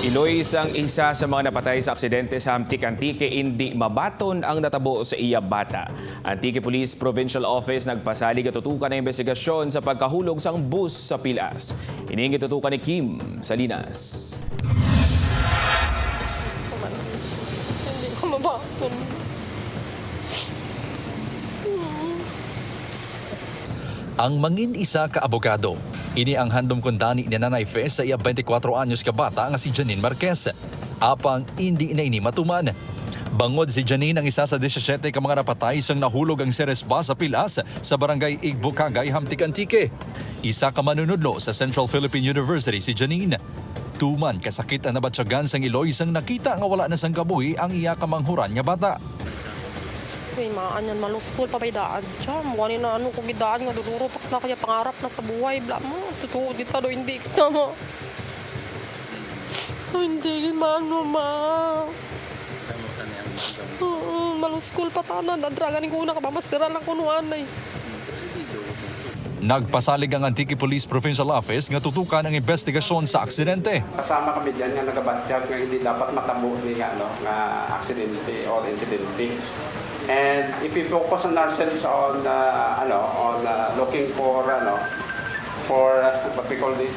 Iloy isang isa sa mga napatay sa aksidente sa Hamtik-Antique, hindi mabaton ang natabo sa iya bata. Antique Police Provincial Office nagpasalig at tutukan ng investigasyon sa pagkahulog sa bus sa Pilas. Ining tutukan ni Kim Salinas. Hindi ko mabaton. Ang mangin isa ka abogado. Ini ang handom kundani ni Nanay Fe sa iya 24 anyos ka bata nga si Janine Marquez. Apang hindi na ini matuman. Bangod si Janine ang isa sa 17 ka mga napatay sang nahulog ang seres bus sa Pilas sa barangay Igbo, Cagay, Hamtik-Antique. Isa ka manunudlo sa Central Philippine University si Janine. Tuman kasakit ang nabatyagan sang Iloy sang nakita nga wala na sang kabuhi ang iya ka manghuran nga bata. Uy, maanyan malo school pabaydaan siya. Mukha na ano kung gidaan nga duduro tak na kaya pangarap na sa buhay. Bla mo, totoo dito do hindi kita mo. Hindi mano ma. Malo school patanan. Nadragan ko una ka mamasteran lang kunuan ay. Nagpasalig ang Antique Police Provincial Office nga tutukan ang investigasyon sa aksidente. Kasama kami dyan nga nagabatsyag nga hindi dapat matabo ni nga aksidente or incidente. And if we focus on ourselves on looking for what we call this,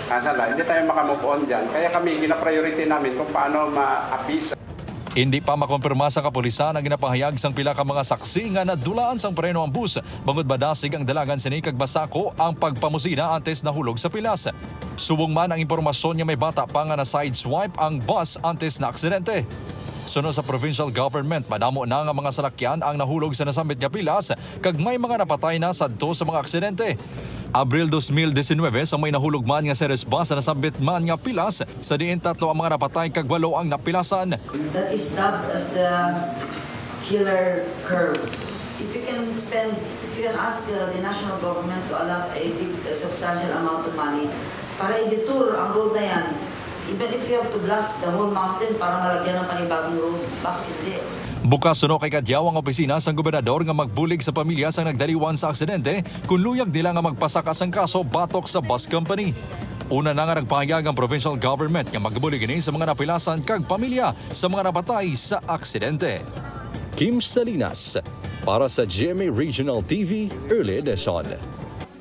hindi tayo makamove on dyan. Kaya kami gina-priority namin kung paano ma-appease. Hindi pa makompirma sa kapulisan ang ginapahayag sang pila ka mga saksi nga nadulaan sang preno ang bus. Bangod badasig ang dalagan sini kag basako ang pagpamusina antes nahulog sa Pilas. Subong man ang impormasyon nga may bata pa nga na sideswipe ang bus antes na aksidente. Sunod sa provincial government, madamo na nga mga salakyan ang nahulog sa nasambit nga Pilas kag may mga napatay na sadto sa mga aksidente. Abril 2019 sa may nahulog man nga series bus na nasambit man nga Pilas, sa diin tatlo ang mga napatay kag 8 ang napilasan. That is dubbed as the killer curve. If you can ask the national government to allot a big substantial amount of money para i-detour ang road na yan, even if you have to blast the whole mountain para malagyan ng panibagong road, bakit hindi? Bukas suno kay kadyaw ang opisina sang gobernador nga magbulig sa pamilya sang nagdaliwan sa aksidente kung luyag nila nga magpasakas ang kaso batok sa bus company. Una na nga nagpahayag ang provincial government nga magbulig ini sa mga napilasan kag pamilya sa mga napatay sa aksidente. Kim Salinas para sa GMA Regional TV Early Edition.